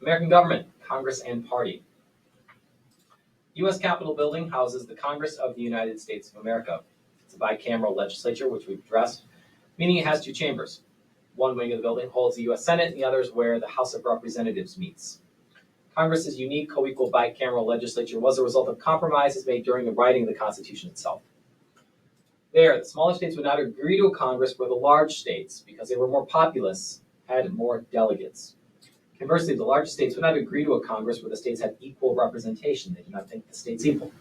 American government, Congress and party. U.S. Capitol building houses the Congress of the United States of America. It's a bicameral legislature, which we've addressed, meaning it has two chambers. One wing of the building holds the U.S. Senate, and the other is where the House of Representatives meets. Congress's unique co-equal bicameral legislature was a result of compromises made during the writing of the Constitution itself. There, the smaller states would not agree to a Congress where the large states, because they were more populous, had more delegates. Conversely, the large states would not agree to a Congress where the states had equal representation. They did not think the states equal.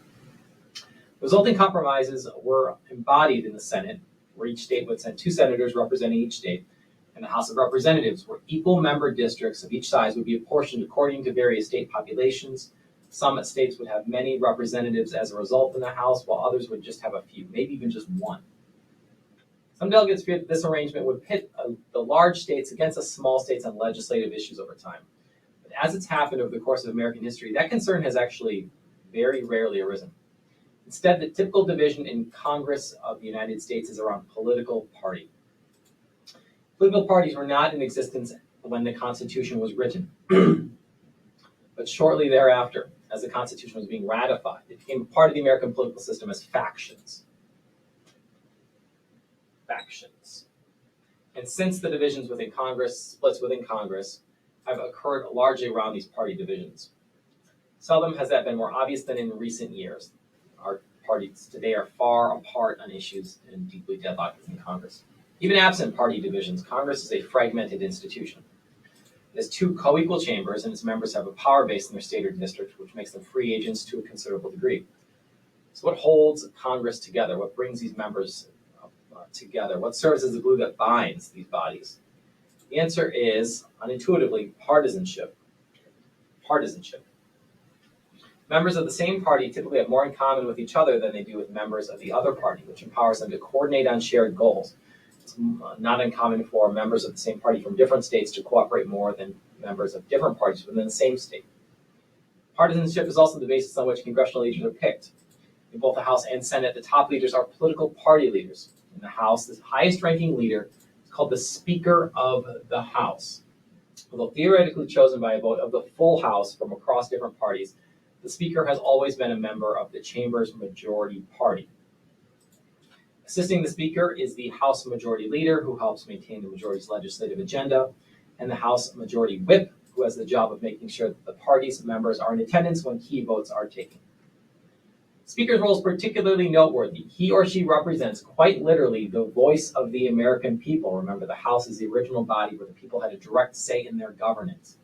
Resulting compromises were embodied in the Senate, where each state would send two senators representing each state, and the House of Representatives, where equal member districts of each size would be apportioned according to various state populations. Some states would have many representatives as a result in the House, while others would just have a few, maybe even just one. Some delegates feared that this arrangement would pit the large states against the small states on legislative issues over time. But as it's happened over the course of American history, that concern has actually very rarely arisen. Instead, the typical division in Congress of the United States is around political party. Political parties were not in existence when the Constitution was written, but shortly thereafter, as the Constitution was being ratified, it became a part of the American political system as factions. And since the divisions within Congress, splits within Congress, have occurred largely around these party divisions. Seldom has that been more obvious than in recent years. Our parties today are far apart on issues and deeply deadlocked within Congress. Even absent party divisions, Congress is a fragmented institution. It has two co-equal chambers, and its members have a power base in their state or district, which makes them free agents to a considerable degree. So what holds Congress together? What brings these members together? What serves as the glue that binds these bodies? The answer is, unintuitively, partisanship. Members of the same party typically have more in common with each other than they do with members of the other party, which empowers them to coordinate on shared goals. It's not uncommon for members of the same party from different states to cooperate more than members of different parties within the same state. Partisanship is also the basis on which congressional leaders are picked. In both the House and Senate, the top leaders are political party leaders. In the House, the highest-ranking leader is called the Speaker of the House. Although theoretically chosen by a vote of the full House from across different parties, the Speaker has always been a member of the chamber's majority party. Assisting the Speaker is the House Majority Leader, who helps maintain the majority's legislative agenda, and the House Majority Whip, who has the job of making sure that the party's members are in attendance when key votes are taken. The Speaker's role is particularly noteworthy. He or she represents, quite literally, the voice of the American people. Remember, the House is the original body where the people had a direct say in their governance.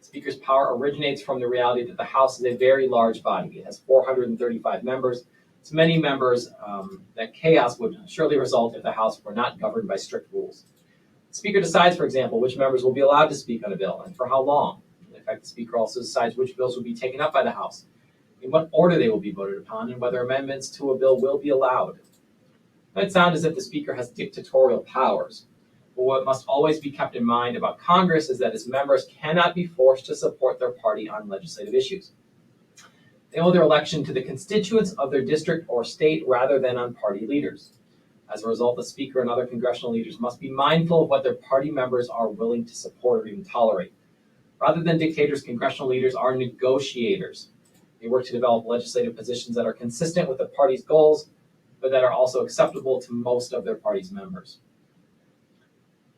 The Speaker's power originates from the reality that the House is a very large body. It has 435 members. So many members that chaos would surely result if the House were not governed by strict rules. The Speaker decides, for example, which members will be allowed to speak on a bill and for how long. In fact, the Speaker also decides which bills will be taken up by the House, in what order they will be voted upon, and whether amendments to a bill will be allowed. It might sound as if the Speaker has dictatorial powers, but what must always be kept in mind about Congress is that its members cannot be forced to support their party on legislative issues. They owe their election to the constituents of their district or state rather than on party leaders. As a result, the Speaker and other congressional leaders must be mindful of what their party members are willing to support or even tolerate. Rather than dictators, congressional leaders are negotiators. They work to develop legislative positions that are consistent with the party's goals, but that are also acceptable to most of their party's members.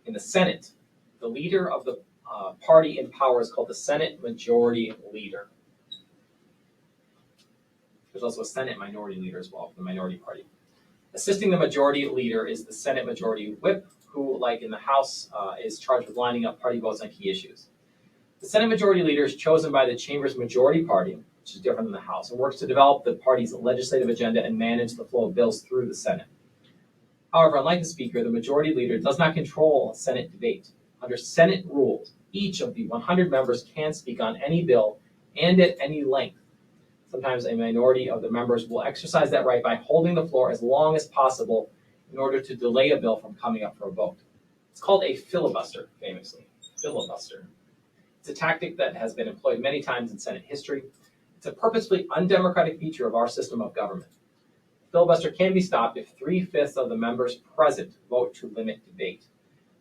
In the Senate, the leader of the party in power is called the Senate Majority Leader. There's also a Senate Minority Leader as well, from the minority party. Assisting the Majority Leader is the Senate Majority Whip, who, like in the House, is charged with lining up party votes on key issues. The Senate Majority Leader is chosen by the chamber's majority party, which is different than the House, and works to develop the party's legislative agenda and manage the flow of bills through the Senate. However, unlike the Speaker, the Majority Leader does not control Senate debate. Under Senate rules, each of the 100 members can speak on any bill and at any length. Sometimes a minority of the members will exercise that right by holding the floor as long as possible in order to delay a bill from coming up for a vote. It's called a filibuster, famously. Filibuster. It's a tactic that has been employed many times in Senate history. It's a purposefully undemocratic feature of our system of government. Filibuster can be stopped if 3/5 of the members present vote to limit debate.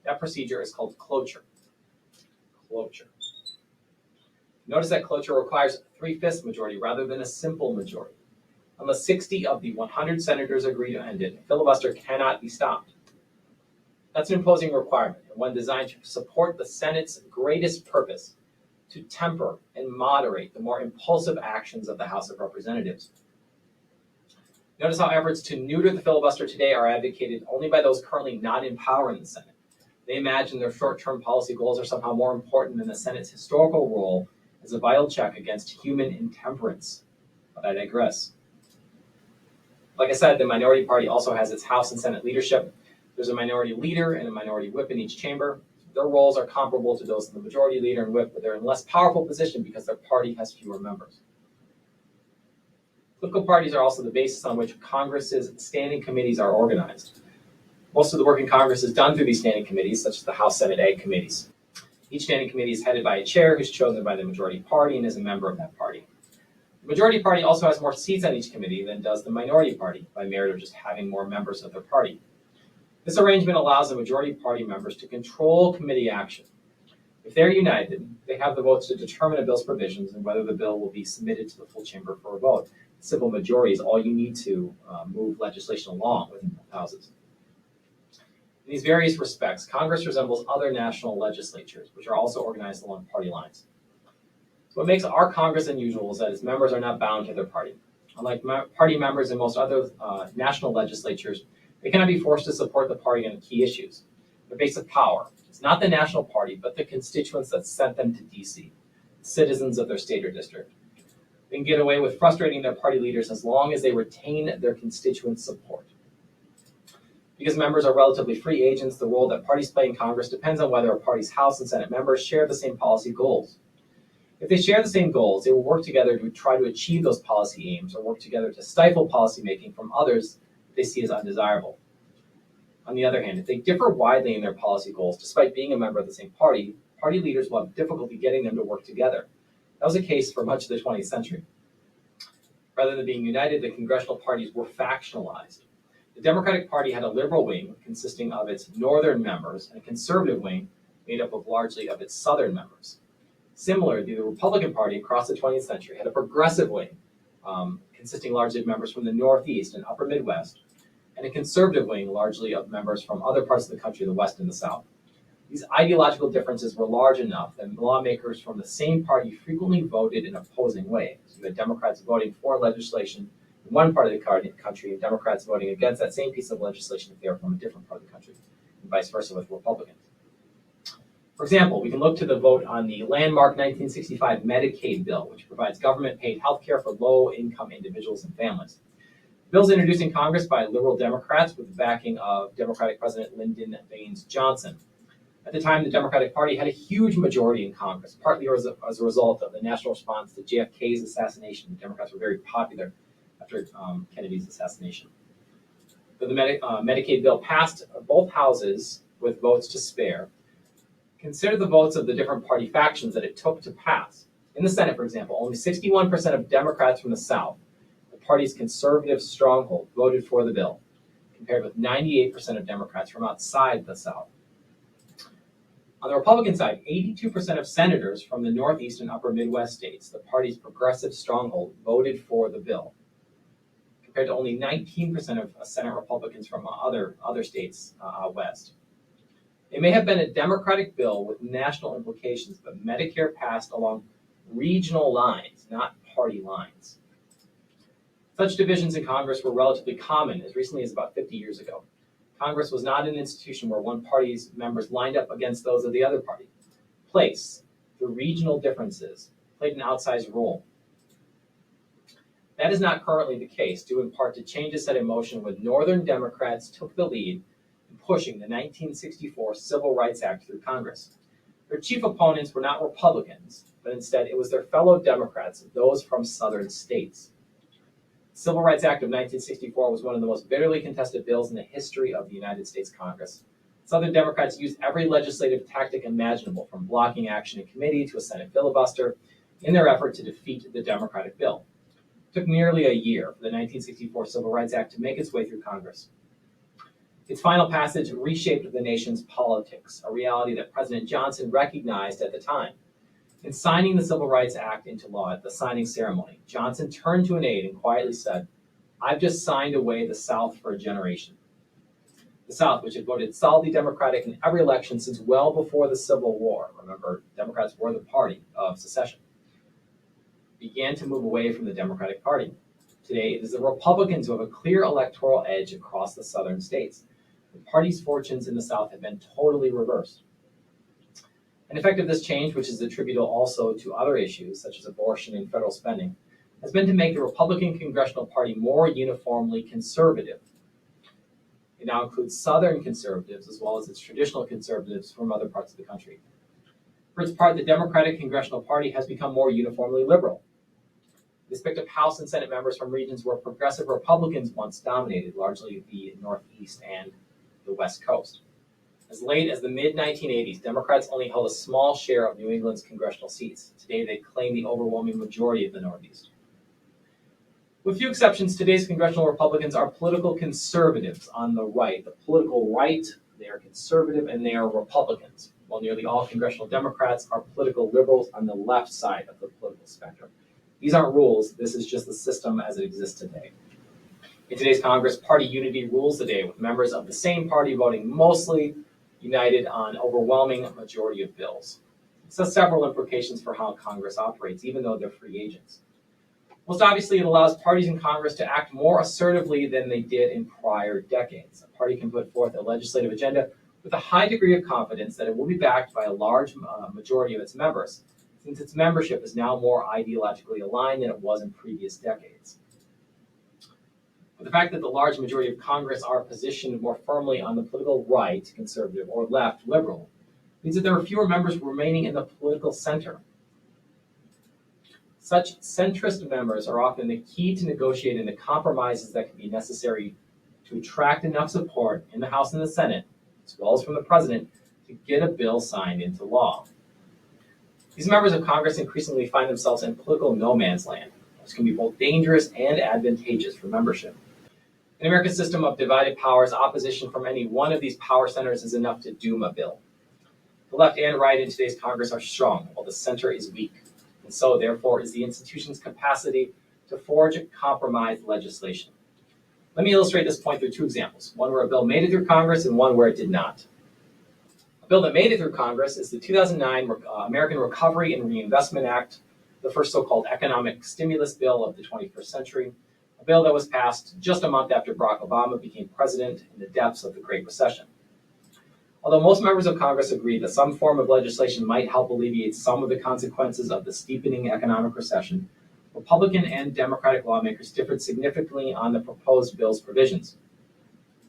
That procedure is called cloture. cloture. Notice that cloture requires 3/5 majority rather than a simple majority. Unless 60 of the 100 senators agree to end it, filibuster cannot be stopped. That's an imposing requirement, and one designed to support the Senate's greatest purpose, to temper and moderate the more impulsive actions of the House of Representatives. Notice how efforts to neuter the filibuster today are advocated only by those currently not in power in the Senate. They imagine their short-term policy goals are somehow more important than the Senate's historical role as a vital check against human intemperance. But I digress. Like I said, the minority party also has its House and Senate leadership. There's a minority leader and a minority whip in each chamber. Their roles are comparable to those of the majority leader and whip, but they're in a less powerful position because their party has fewer members. Political parties are also the basis on which Congress's standing committees are organized. Most of the work in Congress is done through these standing committees, such as the House, Senate, Ag committees. Each standing committee is headed by a chair who's chosen by the majority party and is a member of that party. The majority party also has more seats on each committee than does the minority party, by merit of just having more members of their party. This arrangement allows the majority party members to control committee action. If they're united, they have the votes to determine a bill's provisions and whether the bill will be submitted to the full chamber for a vote. Simple majority is all you need to move legislation along within both houses. In these various respects, Congress resembles other national legislatures, which are also organized along party lines. So what makes our Congress unusual is that its members are not bound to their party. Unlike party members in most other national legislatures, they cannot be forced to support the party on key issues. Their base of power is not the national party, but the constituents that sent them to D.C., citizens of their state or district. They can get away with frustrating their party leaders as long as they retain their constituents' support. Because members are relatively free agents, the role that parties play in Congress depends on whether a party's House and Senate members share the same policy goals. If they share the same goals, they will work together to try to achieve those policy aims or work together to stifle policymaking from others they see as undesirable. On the other hand, if they differ widely in their policy goals, despite being a member of the same party, party leaders will have difficulty getting them to work together. That was the case for much of the 20th century. Rather than being united, the congressional parties were factionalized. The Democratic Party had a liberal wing consisting of its northern members and a conservative wing made up largely of its southern members. Similarly, the Republican Party across the 20th century had a progressive wing consisting largely of members from the Northeast and Upper Midwest, and a conservative wing largely of members from other parts of the country, the West and the South. These ideological differences were large enough that lawmakers from the same party frequently voted in opposing ways. You had Democrats voting for legislation in one part of the country and Democrats voting against that same piece of legislation if they were from a different part of the country, and vice versa with Republicans. For example, we can look to the vote on the landmark 1965 Medicaid Bill, which provides government-paid health care for low-income individuals and families. The bill is introduced in Congress by liberal Democrats with the backing of Democratic President Lyndon Baines Johnson. At the time, the Democratic Party had a huge majority in Congress, partly as a result of the national response to JFK's assassination. The Democrats were very popular after Kennedy's assassination. But the Medicaid bill passed both houses with votes to spare. Consider the votes of the different party factions that it took to pass. In the Senate, for example, only 61% of Democrats from the South, the party's conservative stronghold, voted for the bill, compared with 98% of Democrats from outside the South. On the Republican side, 82% of senators from the Northeast and Upper Midwest states, the party's progressive stronghold, voted for the bill, compared to only 19% of Senate Republicans from other states out west. It may have been a Democratic bill with national implications, but Medicare passed along regional lines, not party lines. Such divisions in Congress were relatively common as recently as about 50 years ago. Congress was not an institution where one party's members lined up against those of the other party. Place, the regional differences, played an outsized role. That is not currently the case, due in part to changes set in motion when Northern Democrats took the lead in pushing the 1964 Civil Rights Act through Congress. Their chief opponents were not Republicans, but instead it was their fellow Democrats, those from southern states. The Civil Rights Act of 1964 was one of the most bitterly contested bills in the history of the United States Congress. Southern Democrats used every legislative tactic imaginable, from blocking action in committee to a Senate filibuster, in their effort to defeat the Democratic bill. It took nearly a year for the 1964 Civil Rights Act to make its way through Congress. Its final passage reshaped the nation's politics, a reality that President Johnson recognized at the time. In signing the Civil Rights Act into law at the signing ceremony, Johnson turned to an aide and quietly said, "I've just signed away the South for a generation." The South, which had voted solidly Democratic in every election since well before the Civil War, remember, Democrats were the party of secession, began to move away from the Democratic Party. Today, it is the Republicans who have a clear electoral edge across the southern states. The party's fortunes in the South have been totally reversed. An effect of this change, which is attributable also to other issues such as abortion and federal spending, has been to make the Republican Congressional Party more uniformly conservative. It now includes Southern conservatives as well as its traditional conservatives from other parts of the country. For its part, the Democratic Congressional Party has become more uniformly liberal. It has picked up House and Senate members from regions where progressive Republicans once dominated, largely the Northeast and the West Coast. As late as the mid-1980s, Democrats only held a small share of New England's congressional seats. Today, they claim the overwhelming majority of the Northeast. With few exceptions, today's congressional Republicans are political conservatives on the right. The political right, they are conservative and they are Republicans, while nearly all congressional Democrats are political liberals on the left side of the political spectrum. These aren't rules, this is just the system as it exists today. In today's Congress, party unity rules the day, with members of the same party voting mostly united on overwhelming majority of bills. This has several implications for how Congress operates, even though they're free agents. Most obviously, it allows parties in Congress to act more assertively than they did in prior decades. A party can put forth a legislative agenda with a high degree of confidence that it will be backed by a large majority of its members, since its membership is now more ideologically aligned than it was in previous decades. But the fact that the large majority of Congress are positioned more firmly on the political right, conservative, or left, liberal, means that there are fewer members remaining in the political center. Such centrist members are often the key to negotiating the compromises that can be necessary to attract enough support in the House and the Senate, as well as from the President, to get a bill signed into law. These members of Congress increasingly find themselves in political no man's land, which can be both dangerous and advantageous for membership. In America's system of divided powers, opposition from any one of these power centers is enough to doom a bill. The left and right in today's Congress are strong, while the center is weak. And so, therefore, is the institution's capacity to forge compromise legislation. Let me illustrate this point through two examples, one where a bill made it through Congress and one where it did not. A bill that made it through Congress is the 2009 American Recovery and Reinvestment Act, the first so-called economic stimulus bill of the 21st century, a bill that was passed just a month after Barack Obama became president in the depths of the Great Recession. Although most members of Congress agree that some form of legislation might help alleviate some of the consequences of the steepening economic recession, Republican and Democratic lawmakers differed significantly on the proposed bill's provisions.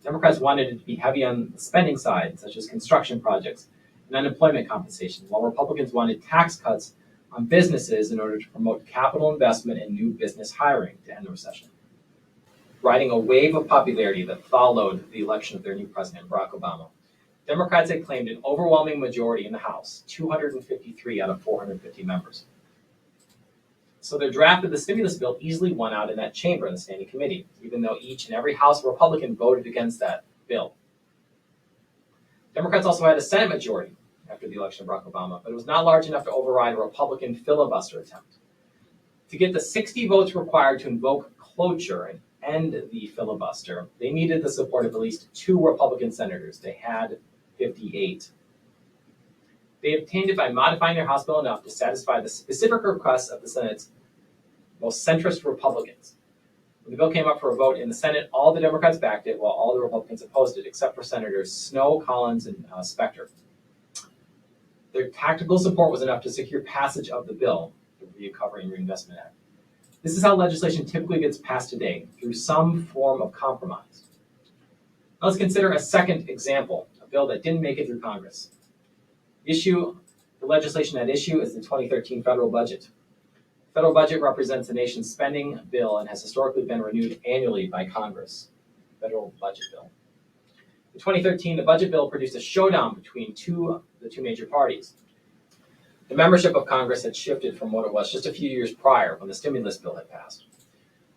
Democrats wanted it to be heavy on the spending side, such as construction projects and unemployment compensation, while Republicans wanted tax cuts on businesses in order to promote capital investment and new business hiring to end the recession. Riding a wave of popularity that followed the election of their new president, Barack Obama, Democrats had claimed an overwhelming majority in the House, 253 out of 450 members. So their draft of the stimulus bill easily won out in that chamber in the standing committee, even though each and every House Republican voted against that bill. Democrats also had a Senate majority after the election of Barack Obama, but it was not large enough to override a Republican filibuster attempt. To get the 60 votes required to invoke cloture and end the filibuster, they needed the support of at least 2 Republican senators. They had 58. They obtained it by modifying their House bill enough to satisfy the specific requests of the Senate's most centrist Republicans. When the bill came up for a vote in the Senate, all the Democrats backed it, while all the Republicans opposed it, except for Senators Snowe, Collins, and Specter. Their tactical support was enough to secure passage of the bill, the Recovery and Reinvestment Act. This is how legislation typically gets passed today, through some form of compromise. Now let's consider a second example, a bill that didn't make it through Congress. The legislation at issue is the 2013 federal budget. The federal budget represents the nation's spending bill and has historically been renewed annually by Congress. Federal budget bill. In 2013, the budget bill produced a showdown between the two major parties. The membership of Congress had shifted from what it was just a few years prior when the stimulus bill had passed.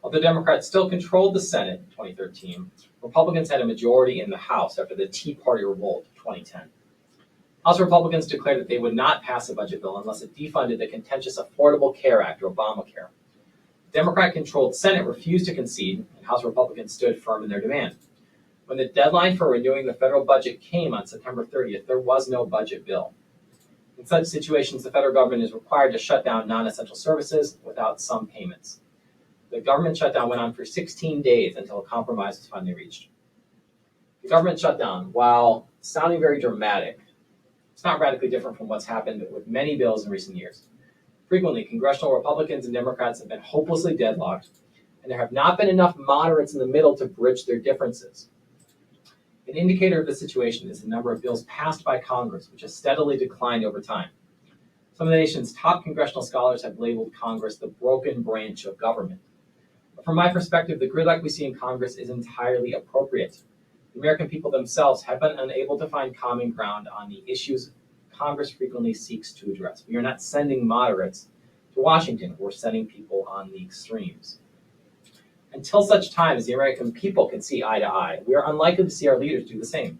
Although Democrats still controlled the Senate in 2013, Republicans had a majority in the House after the Tea Party revolt in 2010. House Republicans declared that they would not pass a budget bill unless it defunded the contentious Affordable Care Act, or Obamacare. The Democrat-controlled Senate refused to concede, and House Republicans stood firm in their demand. When the deadline for renewing the federal budget came on September 30th, there was no budget bill. In such situations, the federal government is required to shut down non-essential services without some payments. The government shutdown went on for 16 days until a compromise was finally reached. The government shutdown, while sounding very dramatic, it's not radically different from what's happened with many bills in recent years. Frequently, congressional Republicans and Democrats have been hopelessly deadlocked, and there have not been enough moderates in the middle to bridge their differences. An indicator of the situation is the number of bills passed by Congress, which has steadily declined over time. Some of the nation's top congressional scholars have labeled Congress the broken branch of government. But from my perspective, the gridlock we see in Congress is entirely appropriate. The American people themselves have been unable to find common ground on the issues Congress frequently seeks to address. We are not sending moderates to Washington, we're sending people on the extremes. Until such time as the American people can see eye to eye, we are unlikely to see our leaders do the same.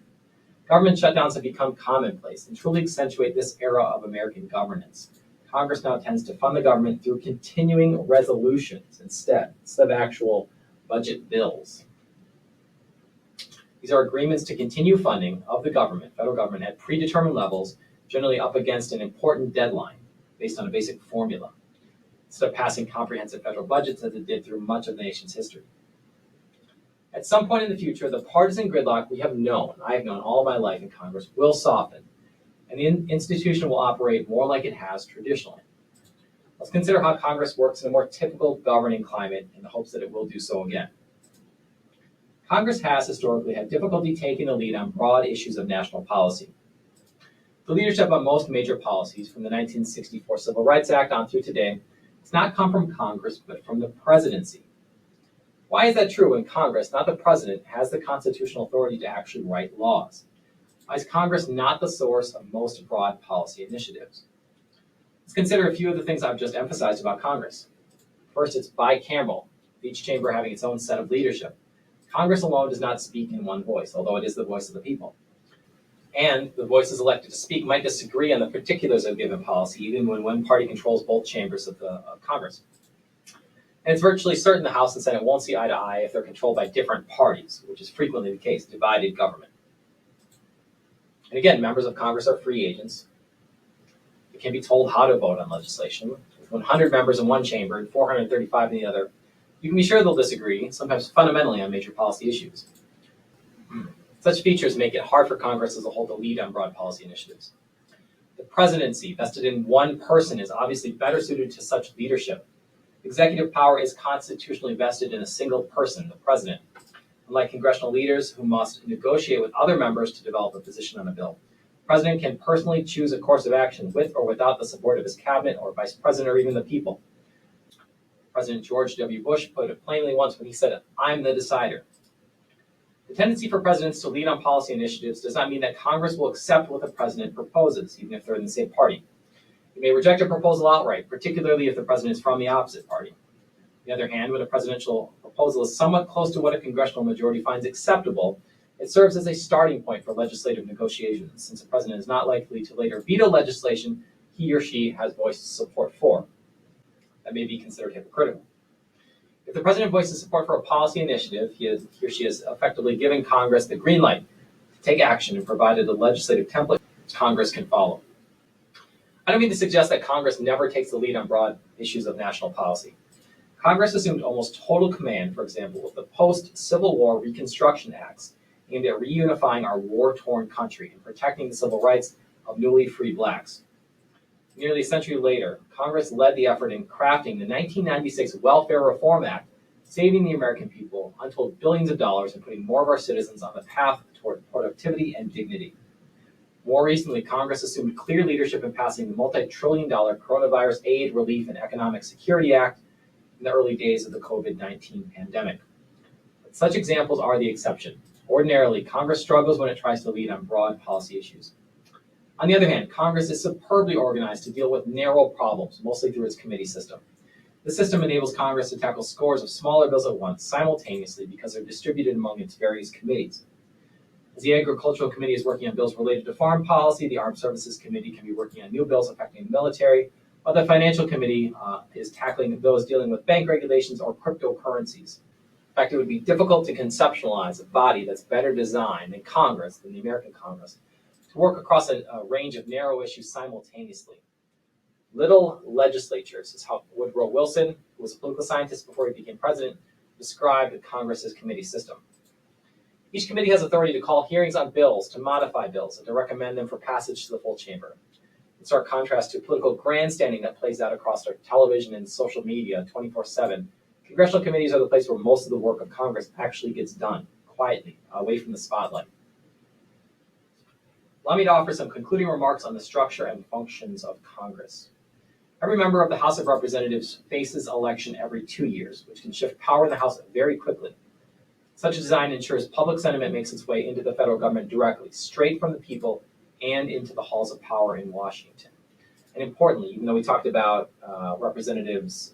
Government shutdowns have become commonplace and truly accentuate this era of American governance. Congress now tends to fund the government through continuing resolutions instead of actual budget bills. These are agreements to continue funding of the government, federal government, at predetermined levels, generally up against an important deadline based on a basic formula, instead of passing comprehensive federal budgets as it did through much of the nation's history. At some point in the future, the partisan gridlock we have known, I have known all my life in Congress, will soften, and the institution will operate more like it has traditionally. Let's consider how Congress works in a more typical governing climate in the hopes that it will do so again. Congress has historically had difficulty taking the lead on broad issues of national policy. The leadership on most major policies, from the 1964 Civil Rights Act on through today, has not come from Congress, but from the presidency. Why is that true when Congress, not the president, has the constitutional authority to actually write laws? Why is Congress not the source of most broad policy initiatives? Let's consider a few of the things I've just emphasized about Congress. First, it's bicameral, each chamber having its own set of leadership. Congress alone does not speak in one voice, although it is the voice of the people. And the voices elected to speak might disagree on the particulars of a given policy, even when one party controls both chambers of Congress. And it's virtually certain the House and Senate won't see eye to eye if they're controlled by different parties, which is frequently the case, divided government. And again, members of Congress are free agents. They can be told how to vote on legislation. With 100 members in one chamber and 435 in the other, you can be sure they'll disagree, sometimes fundamentally on major policy issues. Such features make it hard for Congress as a whole to lead on broad policy initiatives. The presidency, vested in one person, is obviously better suited to such leadership. Executive power is constitutionally vested in a single person, the president. Unlike congressional leaders who must negotiate with other members to develop a position on a bill, the president can personally choose a course of action with or without the support of his cabinet or vice president or even the people. President George W. Bush put it plainly once when he said, "I'm the decider." The tendency for presidents to lead on policy initiatives does not mean that Congress will accept what the president proposes, even if they're in the same party. It may reject a proposal outright, particularly if the president is from the opposite party. On the other hand, when a presidential proposal is somewhat close to what a congressional majority finds acceptable, it serves as a starting point for legislative negotiations, since the president is not likely to later veto legislation he or she has voiced support for. That may be considered hypocritical. If the president voices support for a policy initiative, he or she is effectively giving Congress the green light to take action and provided a legislative template Congress can follow. I don't mean to suggest that Congress never takes the lead on broad issues of national policy. Congress assumed almost total command, for example, with the post-Civil War Reconstruction Acts aimed at reunifying our war-torn country and protecting the civil rights of newly freed blacks. Nearly a century later, Congress led the effort in crafting the 1996 Welfare Reform Act, saving the American people untold billions of dollars and putting more of our citizens on the path toward productivity and dignity. More recently, Congress assumed clear leadership in passing the multi-trillion-dollar Coronavirus Aid, Relief, and Economic Security Act in the early days of the COVID-19 pandemic. But such examples are the exception. Ordinarily, Congress struggles when it tries to lead on broad policy issues. On the other hand, Congress is superbly organized to deal with narrow problems, mostly through its committee system. The system enables Congress to tackle scores of smaller bills at once, simultaneously, because they're distributed among its various committees. As the Agricultural Committee is working on bills related to foreign policy, the Armed Services Committee can be working on new bills affecting the military, while the Financial Committee is tackling bills dealing with bank regulations or cryptocurrencies. In fact, it would be difficult to conceptualize a body that's better designed than Congress, than the American Congress, to work across a range of narrow issues simultaneously. Little legislatures is how Woodrow Wilson, who was a political scientist before he became president, described Congress's committee system. Each committee has authority to call hearings on bills, to modify bills, and to recommend them for passage to the full chamber. In stark contrast to political grandstanding that plays out across our television and social media 24/7, congressional committees are the place where most of the work of Congress actually gets done, quietly, away from the spotlight. Allow me to offer some concluding remarks on the structure and functions of Congress. Every member of the House of Representatives faces election every 2 years, which can shift power in the House very quickly. Such a design ensures public sentiment makes its way into the federal government directly, straight from the people, and into the halls of power in Washington. And importantly, even though we talked about representatives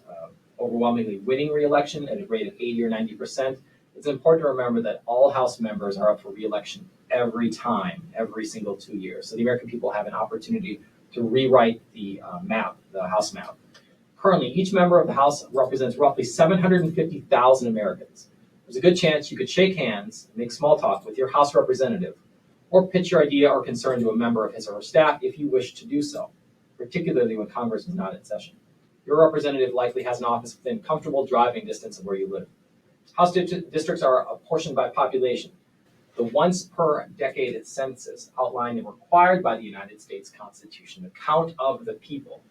overwhelmingly winning re-election at a rate of 80 or 90%, it's important to remember that all House members are up for re-election every time, every single 2 years. So the American people have an opportunity to rewrite the map, the House map. Currently, each member of the House represents roughly 750,000 Americans. There's a good chance you could shake hands, make small talk with your House representative, or pitch your idea or concern to a member of his or her staff if you wish to do so, particularly when Congress is not in session. Your representative likely has an office within comfortable driving distance of where you live. House districts are apportioned by population. The once per decade census outlined and required by the United States Constitution, the count of the people,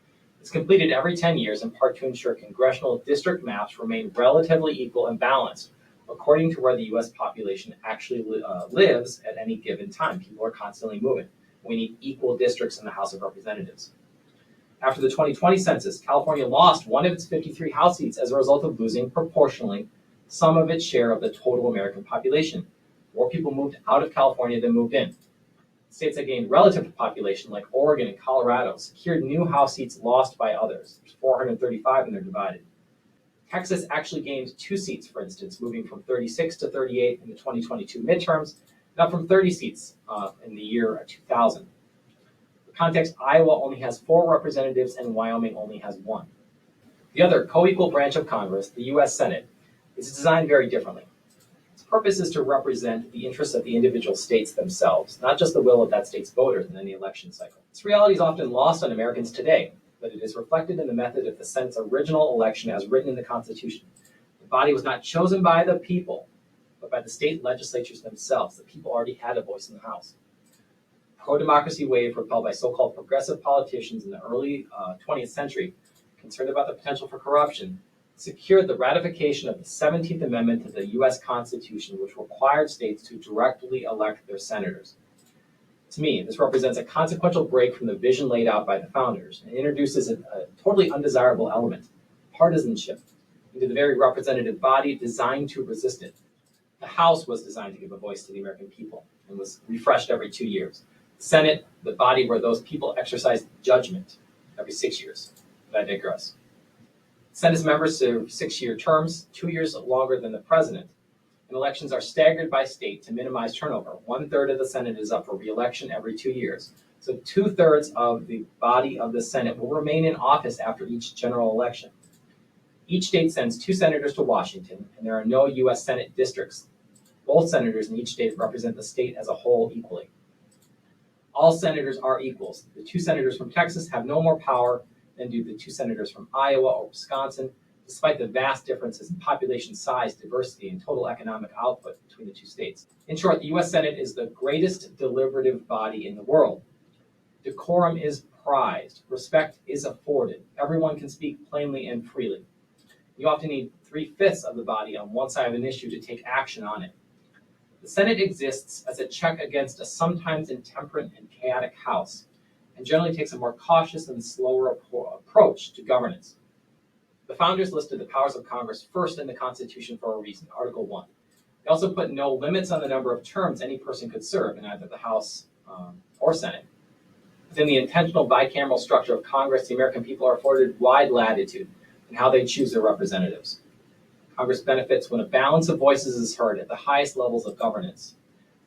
is completed every 10 years in part to ensure congressional district maps remain relatively equal and balanced according to where the U.S. population actually lives at any given time. People are constantly moving. We need equal districts in the House of Representatives. After the 2020 census, California lost one of its 53 House seats as a result of losing proportionally some of its share of the total American population. More people moved out of California than moved in. States that gained relative population, like Oregon and Colorado, secured new House seats lost by others. There's 435 and they're divided. Texas actually gained 2 seats, for instance, moving from 36 to 38 in the 2022 midterms, and up from 30 seats in the year 2000. For context, Iowa only has 4 representatives and Wyoming only has 1. The other co-equal branch of Congress, the U.S. Senate, is designed very differently. Its purpose is to represent the interests of the individual states themselves, not just the will of that state's voters in any election cycle. This reality is often lost on Americans today, but it is reflected in the method of the Senate's original election as written in the Constitution. The body was not chosen by the people, but by the state legislatures themselves. The people already had a voice in the House. Pro-democracy wave propelled by so-called progressive politicians in the early 20th century, concerned about the potential for corruption, secured the ratification of the 17th Amendment to the U.S. Constitution, which required states to directly elect their senators. To me, this represents a consequential break from the vision laid out by the founders and introduces a totally undesirable element, partisanship, into the very representative body designed to resist it. The House was designed to give a voice to the American people and was refreshed every 2 years. The Senate, the body where those people exercised judgment, every 6 years. But I digress. Senate's members serve 6-year terms, 2 years longer than the president. And elections are staggered by state to minimize turnover. 1/3 of the Senate is up for re-election every 2 years. So 2/3 of the body of the Senate will remain in office after each general election. Each state sends 2 senators to Washington, and there are no U.S. Senate districts. Both senators in each state represent the state as a whole equally. All senators are equals. The 2 senators from Texas have no more power than do the 2 senators from Iowa or Wisconsin, despite the vast differences in population size, diversity, and total economic output between the 2 states. In short, the U.S. Senate is the greatest deliberative body in the world. Decorum is prized. Respect is afforded. Everyone can speak plainly and freely. You often need 3/5 of the body on one side of an issue to take action on it. The Senate exists as a check against a sometimes intemperate and chaotic House, and generally takes a more cautious and slower approach to governance. The founders listed the powers of Congress first in the Constitution for a reason, Article 1. They also put no limits on the number of terms any person could serve in either the House or Senate. Within the intentional bicameral structure of Congress, the American people are afforded wide latitude and how they choose their representatives. Congress benefits when a balance of voices is heard at the highest levels of governance.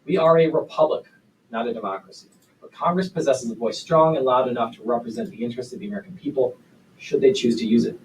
We are a republic, not a democracy, but Congress possesses a voice strong and loud enough to represent the interests of the American people, should they choose to use it.